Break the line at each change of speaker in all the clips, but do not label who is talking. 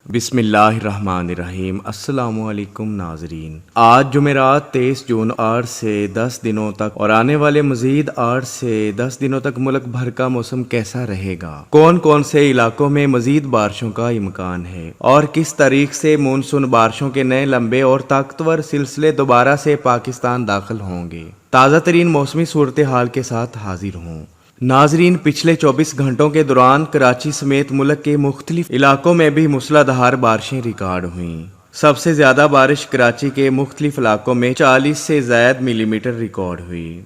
بسم اللہ الرحمن الرحیم۔ السلام علیکم ناظرین، آج جمعرات 23 جون 8 سے 10 دنوں تک اور آنے والے مزید 8 سے 10 دنوں تک ملک بھر کا موسم کیسا رہے گا، کون کون سے علاقوں میں مزید بارشوں کا امکان ہے اور کس تاریخ سے مونسون بارشوں کے نئے لمبے اور طاقتور سلسلے دوبارہ سے پاکستان داخل ہوں گے، تازہ ترین موسمی صورتحال کے ساتھ حاضر ہوں۔ ناظرین، پچھلے 24 گھنٹوں کے دوران کراچی سمیت ملک کے مختلف علاقوں میں بھی موسلا دھار بارشیں ریکارڈ ہوئیں۔ سب سے زیادہ بارش کراچی کے مختلف علاقوں میں 40 سے زائد ملی میٹر ریکارڈ ہوئی۔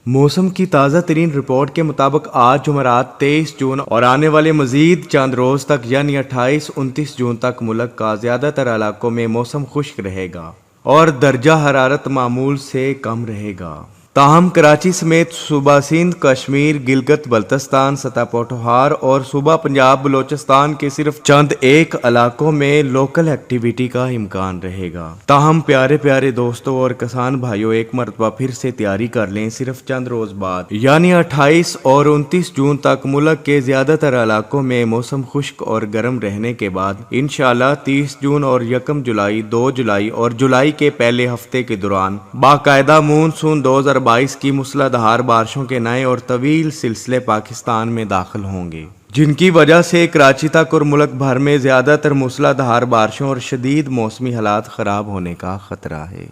موسم کی تازہ ترین رپورٹ کے مطابق آج جمعرات 23 جون اور آنے والے مزید چند روز تک یعنی 28-29 جون تک ملک کا زیادہ تر علاقوں میں موسم خشک رہے گا اور درجہ حرارت معمول سے کم رہے گا۔ تاہم کراچی سمیت صوبہ سندھ، کشمیر، گلگت بلتستان، سطح پوٹھوہار اور صوبہ پنجاب بلوچستان کے صرف چند ایک علاقوں میں لوکل ایکٹیویٹی کا امکان رہے گا۔ تاہم پیارے دوستوں اور کسان بھائیوں، ایک مرتبہ پھر سے تیاری کر لیں، صرف چند روز بعد یعنی 28 اور 29 جون تک ملک کے زیادہ تر علاقوں میں موسم خشک اور گرم رہنے کے بعد انشاءاللہ 30 جون اور 1 جولائی، 2 جولائی اور جولائی کے پہلے ہفتے کے دوران باقاعدہ مونسون 2022 کی موسلا دھار بارشوں کے نئے اور طویل سلسلے پاکستان میں داخل ہوں گے، جن کی وجہ سے کراچی تک اور ملک بھر میں زیادہ تر موسلا دھار بارشوں اور شدید موسمی حالات خراب ہونے کا خطرہ ہے۔